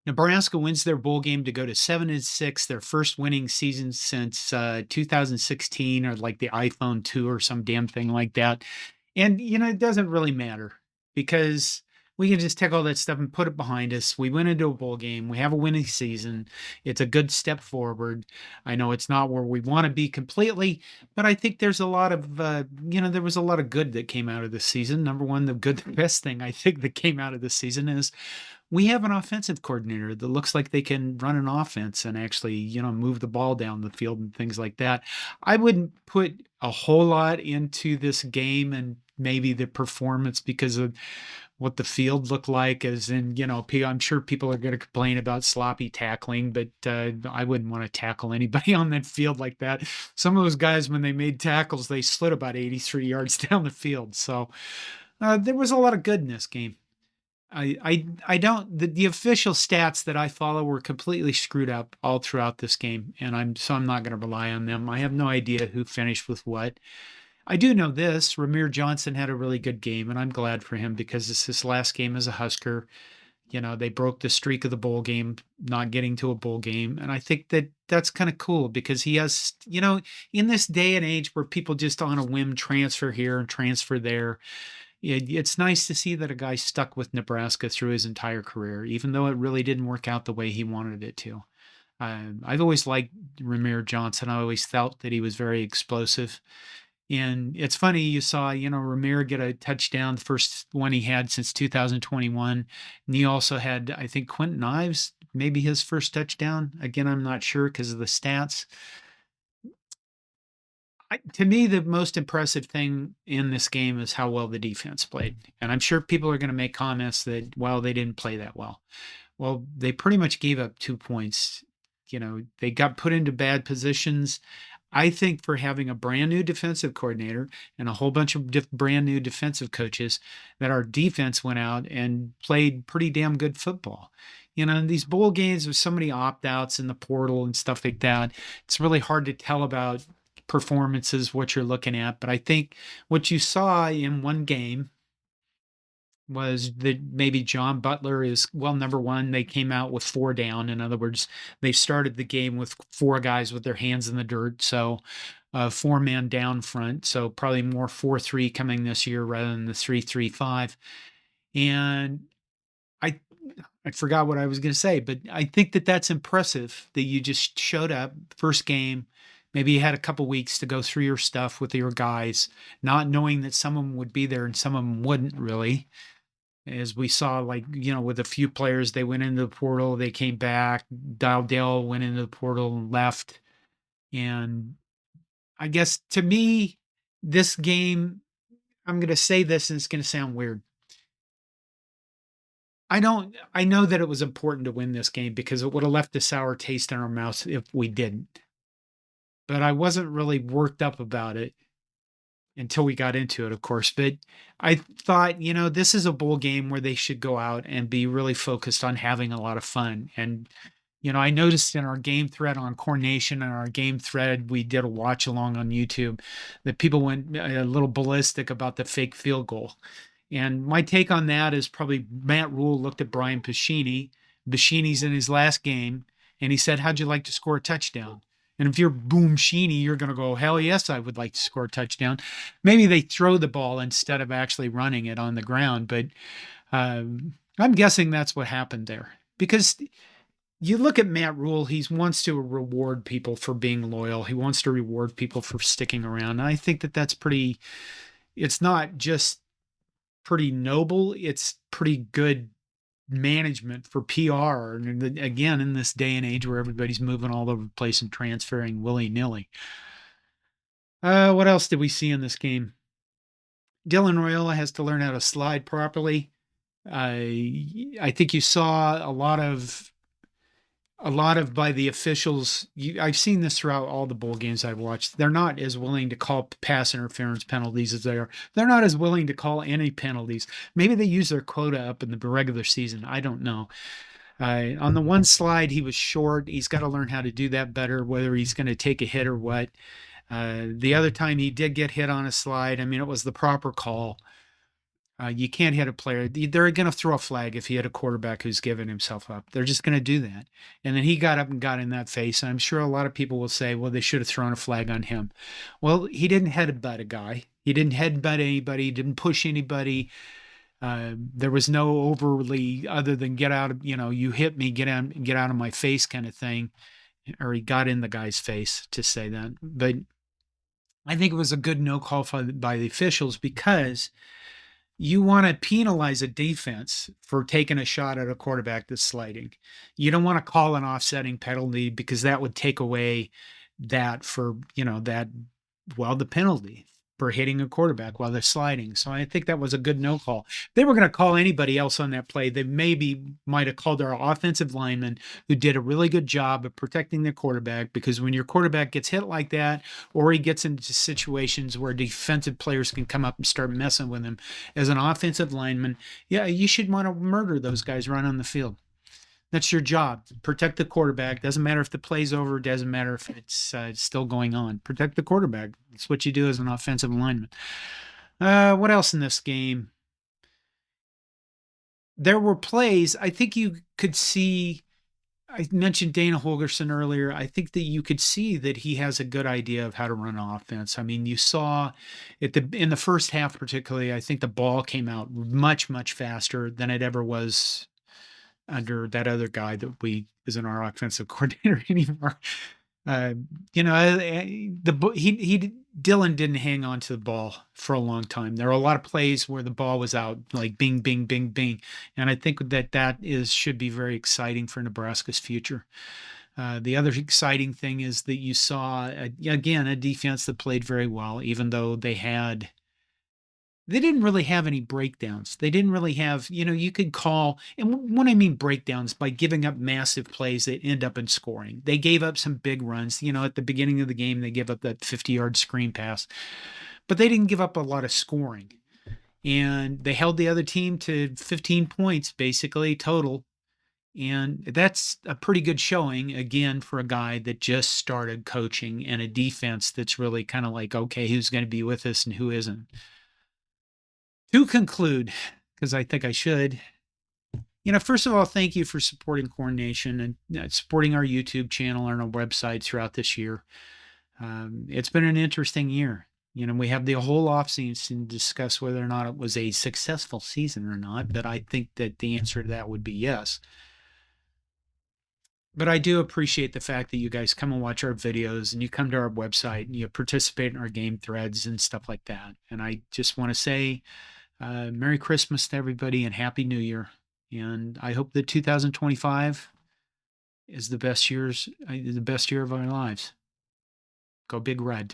Nebraska wins their bowl game to go to 7-6, their first winning season since 2016, or like the iPhone 2 or some damn thing like that. And, it doesn't really matter because we can just take all that stuff and put it behind us. We went into a bowl game. We have a winning season. It's a good step forward. I know it's not where we want to be completely, but I think there's a lot of, there was a lot of good that came out of this season. Number one, the best thing I think that came out of this season is we have an offensive coordinator that looks like they can run an offense and actually, move the ball down the field and things like that. I wouldn't put a whole lot into this game and maybe the performance because of what the field looked like, as in, I'm sure people are going to complain about sloppy tackling, but I wouldn't want to tackle anybody on that field like that. Some of those guys, when they made tackles, they slid about 83 yards down the field. So there was a lot of good in this game. I don't the official stats that I follow were completely screwed up all throughout this game, and I'm not going to rely on them. I have no idea who finished with what. I do know this: Ramirez-Johnson had a really good game, and I'm glad for him because it's his last game as a Husker. They broke the streak of the bowl game, not getting to a bowl game, and I think that that's kind of cool because he has, in this day and age where people just on a whim transfer here and transfer there. It's nice to see that a guy stuck with Nebraska through his entire career, even though it really didn't work out the way he wanted it to. I've always liked Ramirez-Johnson. I always felt that he was very explosive. And it's funny, you saw, Ramirez get a touchdown, the first one he had since 2021. And he also had, I think, Quentin Ives, maybe his first touchdown. Again, I'm not sure because of the stats. To me, the most impressive thing in this game is how well the defense played. And I'm sure people are going to make comments that, well, they didn't play that well. Well, they pretty much gave up 2 points. They got put into bad positions. I think for having a brand new defensive coordinator and a whole bunch of brand new defensive coaches, that our defense went out and played pretty damn good football. In these bowl games with so many opt-outs in the portal and stuff like that, it's really hard to tell about performances, what you're looking at. But I think what you saw in one game was that maybe John Butler is, well, number one, they came out with 4 down. In other words, they started the game with 4 guys with their hands in the dirt. So 4-man down front. So probably more 4-3 coming this year rather than the 3-3-5. And I forgot what I was going to say, but I think that that's impressive that you just showed up first game. Maybe you had a couple weeks to go through your stuff with your guys, not knowing that some of them would be there and some of them wouldn't really. As we saw, with a few players, they went into the portal, they came back. Dowdell went into the portal and left. And I guess to me, this game, I'm going to say this and it's going to sound weird. I know that it was important to win this game because it would have left a sour taste in our mouths if we didn't. But I wasn't really worked up about it until we got into it, of course. But I thought, this is a bowl game where they should go out and be really focused on having a lot of fun. And, I noticed in our game thread on Corn Nation and our game thread, we did a watch along on YouTube, that people went a little ballistic about the fake field goal. And my take on that is probably Matt Rule looked at Brian Pacini. Pacini's in his last game, and he said, how'd you like to score a touchdown? And if you're Boom Sheeny, you're going to go, hell yes, I would like to score a touchdown. Maybe they throw the ball instead of actually running it on the ground. But I'm guessing that's what happened there. Because you look at Matt Rule, he wants to reward people for being loyal. He wants to reward people for sticking around. And I think that that's it's not just pretty noble, it's pretty good management for PR. And again, in this day and age where everybody's moving all over the place and transferring willy-nilly. What else did we see in this game? Dylan Raiola has to learn how to slide properly. I think you saw a lot of by the officials. I've seen this throughout all the bowl games I've watched. They're not as willing to call pass interference penalties as they are. They're not as willing to call any penalties. Maybe they use their quota up in the regular season. I don't know. On the one slide, he was short. He's got to learn how to do that better, whether he's going to take a hit or what. The other time he did get hit on a slide, it was the proper call. You can't hit a player. They're going to throw a flag if you hit a quarterback who's given himself up. They're just going to do that. And then he got up and got in that face. And I'm sure a lot of people will say, well, they should have thrown a flag on him. Well, he didn't headbutt a guy. He didn't headbutt anybody. He didn't push anybody. There was no overly other than get out of, you hit me, get out of my face kind of thing. Or he got in the guy's face to say that. But I think it was a good no call by the officials because you want to penalize a defense for taking a shot at a quarterback that's sliding. You don't want to call an offsetting penalty because that would take away that for, the penalty for hitting a quarterback while they're sliding. So I think that was a good no call. If they were going to call anybody else on that play, they might have called our offensive lineman who did a really good job of protecting their quarterback, because when your quarterback gets hit like that, or he gets into situations where defensive players can come up and start messing with him, as an offensive lineman, you should want to murder those guys right on the field. That's your job. Protect the quarterback. Doesn't matter if the play's over. Doesn't matter if it's still going on. Protect the quarterback. That's what you do as an offensive lineman. What else in this game? There were plays. I think you could see. I mentioned Dana Holgerson earlier. I think that you could see that he has a good idea of how to run an offense. I mean, you saw in the first half, particularly, I think the ball came out much, much faster than it ever was under that other guy that isn't our offensive coordinator anymore. Dylan didn't hang on to the ball for a long time. There are a lot of plays where the ball was out, like bing, bing, bing, bing. And I think that should be very exciting for Nebraska's future. The other exciting thing is that you saw, again, a defense that played very well, even though they didn't really have any breakdowns. They didn't really have, you could call, and when I mean breakdowns, by giving up massive plays that end up in scoring. They gave up some big runs. At the beginning of the game, they gave up that 50-yard screen pass, but they didn't give up a lot of scoring. And they held the other team to 15 points, basically, total. And that's a pretty good showing, again, for a guy that just started coaching and a defense that's really kind of like, okay, who's going to be with us and who isn't? To conclude, because I think I should, first of all, thank you for supporting Corn Nation and supporting our YouTube channel and our website throughout this year. It's been an interesting year. We have the whole offseason to discuss whether or not it was a successful season or not, but I think that the answer to that would be yes. But I do appreciate the fact that you guys come and watch our videos and you come to our website and you participate in our game threads and stuff like that. And I just want to say Merry Christmas to everybody and Happy New Year. And I hope that 2025 is the best year of our lives. Go Big Red.